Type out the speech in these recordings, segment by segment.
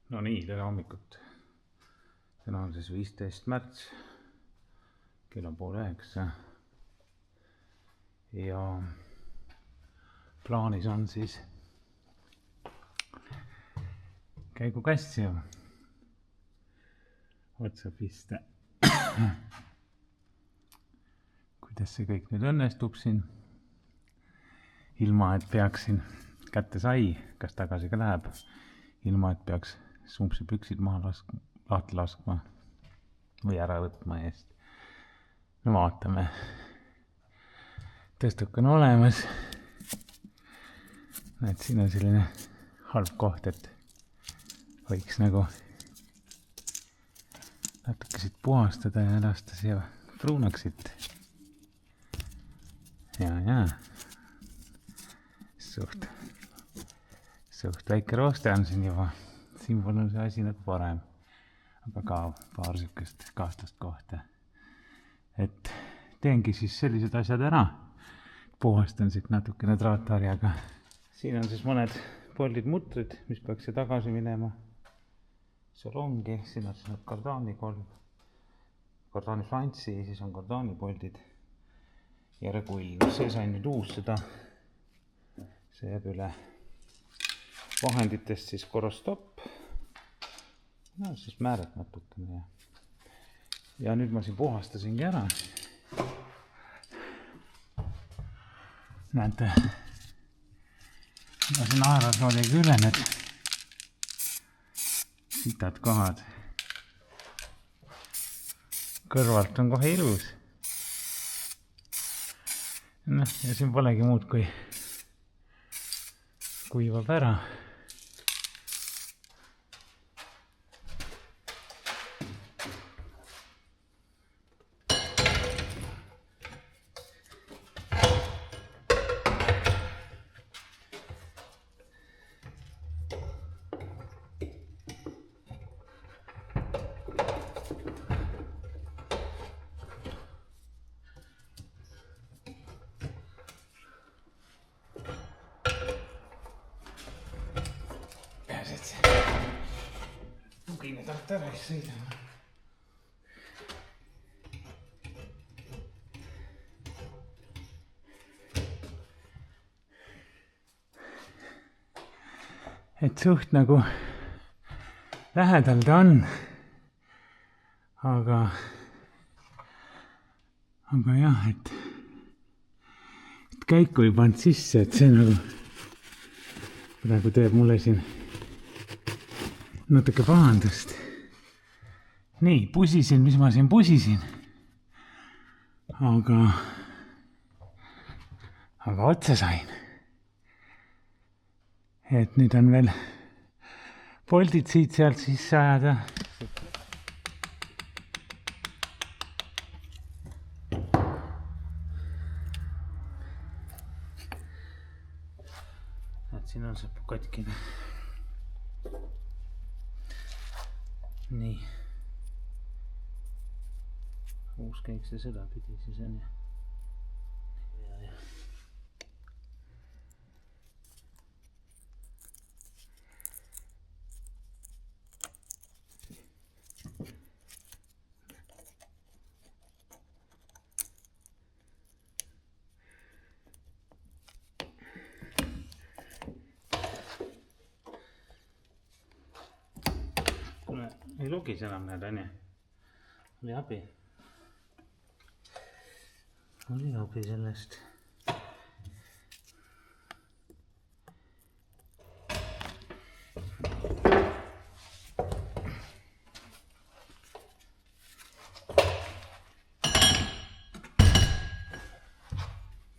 No nii, tere hommikut. Täna on siis 15. märts. Kell on 8:30. Ja plaanis on siis käigukass ja otsab vist, kuidas see kõik nüüd õnnestub siin. Ilma, et peaksin kätte sai, kas tagasi ka läheb. Ilma, et peaks sumpsi püksid maha lahti laskma või ära võtma eest. No vaatame. Tõstuk on olemas. Näed, siin on selline halb koht, et võiks nagu natuke siit puhastada ja lasta siia pruunaksit. Ja. Suht väike rooste on siin juba. Siin pole see asi nagu parem. Aga ka paar sükest kaastast kohta. Et teengi siis sellised asjad ära. Puhastan siit natukene traatharjaga. Siin on siis mõned poldid mutrid, mis peaks siia tagasi minema. Seal ongi, siin on siis kardaani flantsi, siis on kardaani poldid. Ja regull, see sai nüüd uus seda. See jääb üle. Vahenditest siis korostop. No siis määrad natukene. Ja nüüd ma siin puhastasingi ära. Näete, ma siin aerosooliga üle need sitad kohad. Kõrvalt on kohe ilus. Noh, ja siin polegi muud kui kuivab ära. Kiinni tahta ära ei sõidama. Et suht nagu lähedal ta on. Aga jah, et käiku ei pand sisse, et see nagu praegu teeb mulle siin natuke pahandust. Nii, pusisin, mis ma siin pusisin. Aga otsa sain. Et nüüd on veel poldid siit sealt sisse ajada. Et siin on see katkine. Nii. Uus käik see seda pidi siis on. Ja. Ei lugis enam need, on ju? Oli abi. Oli abi sellest.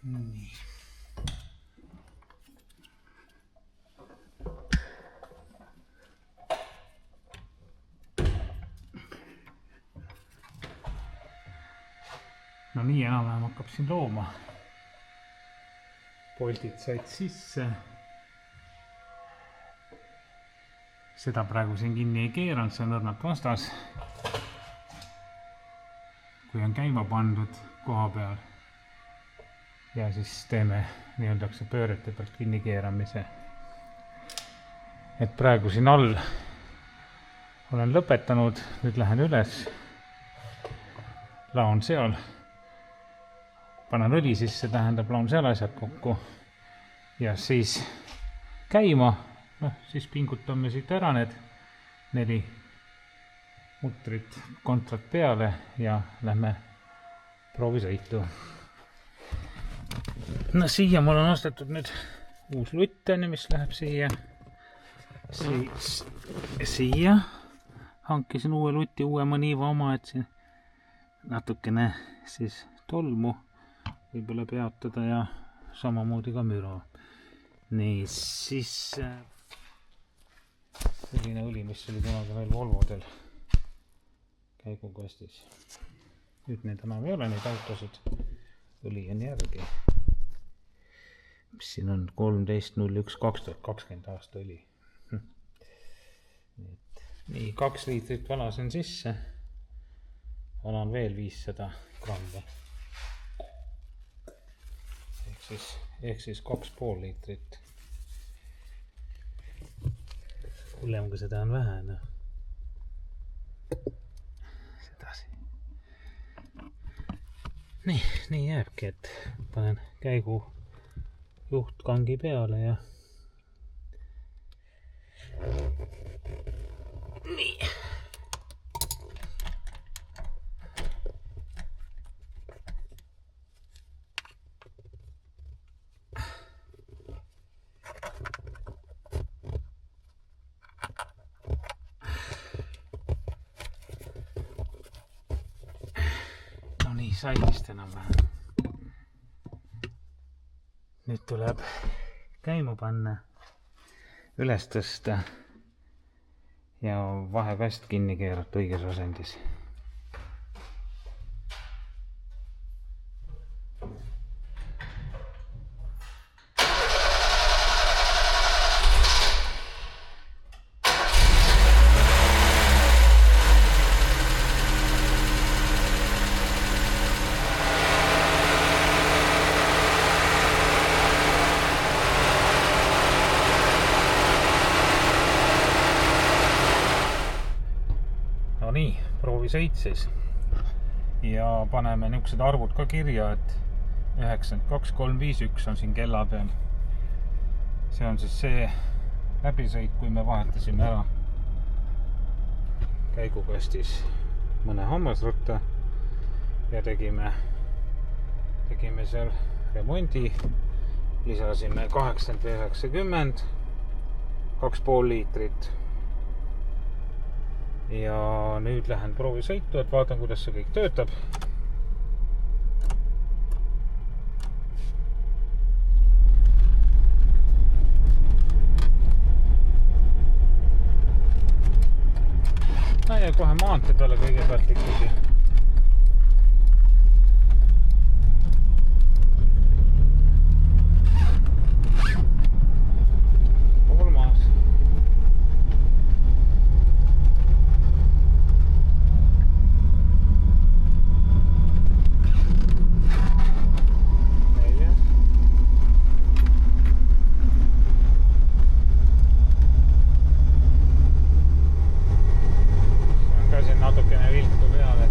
Nii. No nii enam hakkab siin looma. Poldid said sisse. Seda praegu siin kinni ei keeranud, see on õrnalt vastas. Kui on käima pandud koha peal. Ja siis teeme nii-öeldakse pöörete pealt kinni keeramise. Et praegu siin all olen lõpetanud, nüüd lähen üles, laon seal, panen õli sisse, tähendab laon seal asjad kokku ja siis käima, siis pingutame siit ära need 4 mutrit kontrat peale ja lähme proovisõitu. No siia mul on ostetud nüüd uus lutt, mis läheb siia. Siis siia hankisin uue lutti, uue Maniva oma, et siin natukene siis tolmu võib-olla peatada ja samamoodi ka müra. Nii, siis selline õli, mis oli kunagi veel Volvodel käigukastis. Nüüd neid enam ei ole, neid autosid. Õli on järgi. Mis siin on 13.01.2020 aasta õli. Nii, 2 liitrit valasin sisse. Valan veel 500 grammi. Ehk siis 2,5 liitrit. Hullem, kui seda on vähe. Sedasi. Nii jääbki, et panen käigu juhtkangi peale ja nii. No nii, sai vist enam-vähem. Nüüd tuleb käima panna, üles tõsta ja vahekast kinni keerata õiges asendis. Nii, proovisõit siis ja paneme niisugused arvud ka kirja, et 92351 on siin kella peal. See on siis see läbisõit, kui me vahetasime ära käigukastis mõne hammasratta ja tegime seal remondi, lisasime 80-90, 2,5 liitrit. Ja nüüd lähen proovisõitu, et vaatan, kuidas see kõik töötab. No ja kohe maantee peale kõigepealt ikkagi. Natukene viltu peale.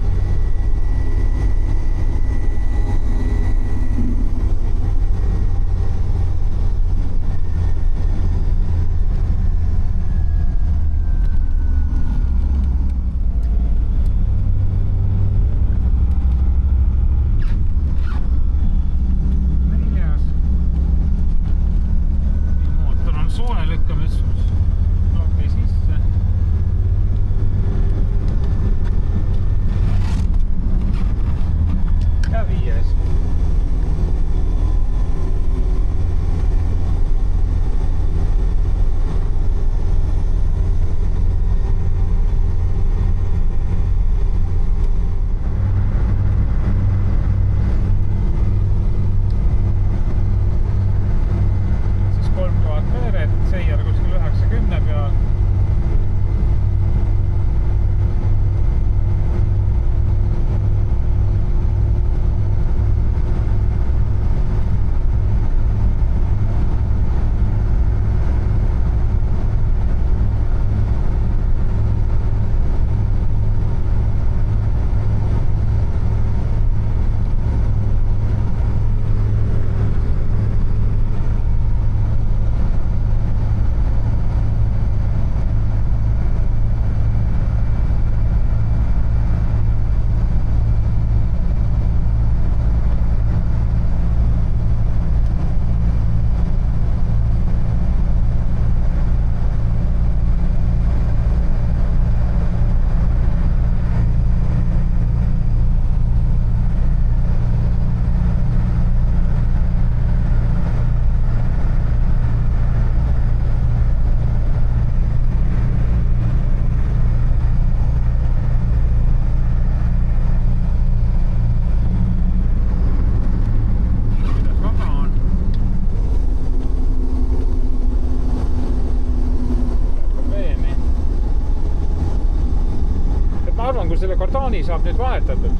arvan, kui selle kardaani saab nüüd vahetatud,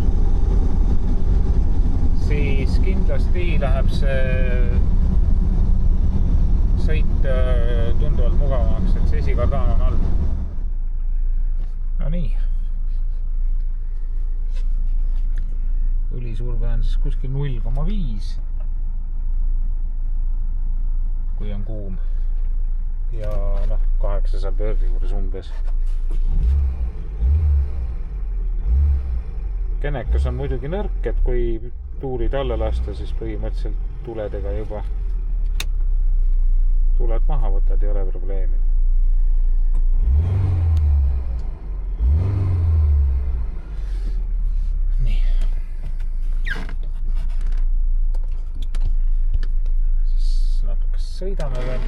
siis kindlasti läheb see sõit tunduvalt mugavamaks, et see esikardaan on all. No nii. Õlisurve on siis kuskil 0,5, kui on kuum. Ja 800 pöördi juures umbes. Kenekas on muidugi nõrk, et kui tuurid alla lasta, siis põhimõtteliselt tuledega juba tuled maha võtad, ei ole probleemi. Nii. Siis natuke sõidame veel.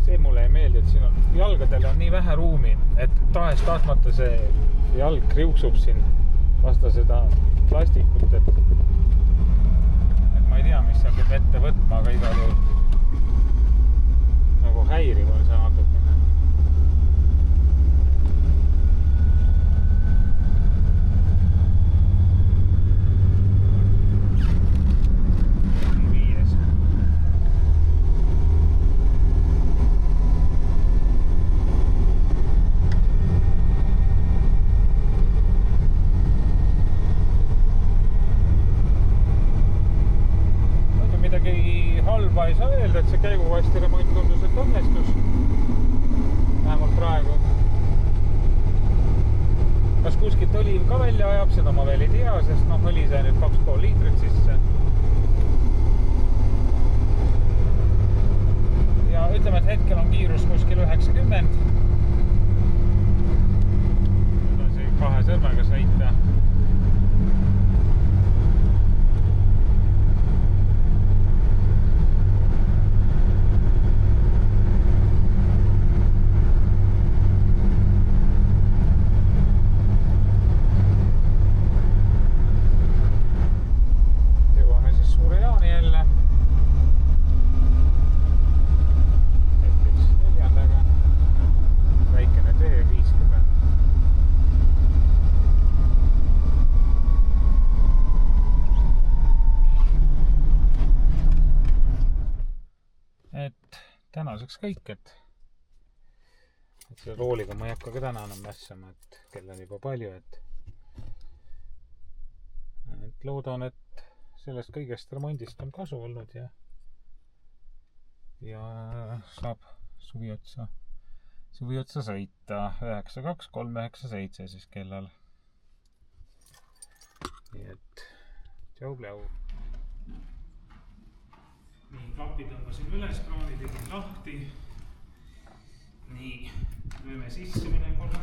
See mulle ei meeldi, et siin on jalgadel on nii vähe ruumi, et tahes-tahtmata see jalg kriuksub siin vasta seda plastikut, et ma ei tea, mis seal peab ette võtma, aga igal juhul nagu häiriv on see natukene. Halba ei saa öelda, et see käigukasti remont tundus, et õnnestus. Vähemalt praegu. Kas kuskilt õliv ka välja ajab, seda ma veel ei tea, sest õli sai nüüd 2,5 liitrit sisse. Ja ütleme, et hetkel on kiirus kuskil 90. Nüüd on see 2 sõrmega sõita. Tänaseks kõik, et selle rooliga ma ei hakka ka täna enam mässama, et kell on juba palju, et loodan, et sellest kõigest remondist on kasu olnud ja saab suvi otsa sõita 92397 siis kellal. Nii et tšau-pläu. Nii, klapi tõmbasin üles, kraani tegin lahti. Nii, lööme sisse mõne korra.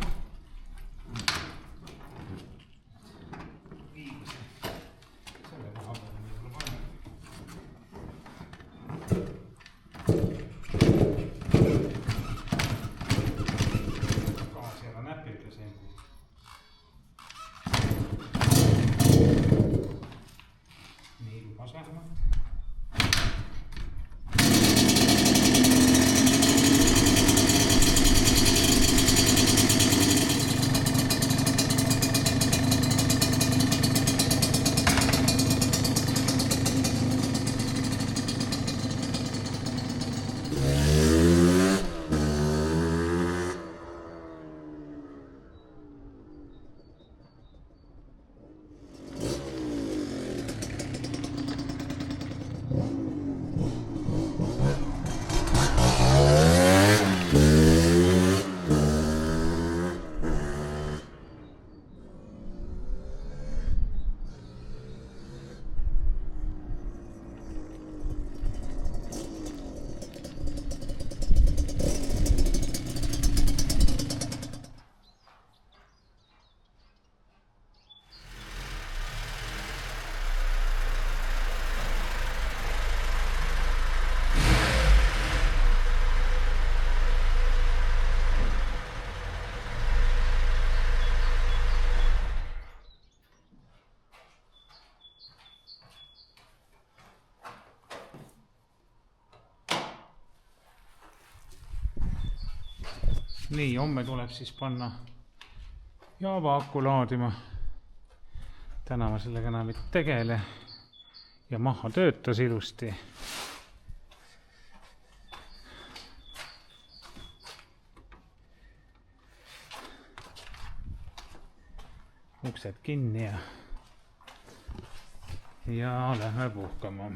Viimase. Selle koha peale võib-olla panen. Gaasi ära näpilda siin. Nii, lubas vähemalt. nii, homme tuleb siis panna Java aku laadima. Täna ma sellega enam ei tegele ja maha töötas ilusti. Uksed kinni ja lähme puhkama.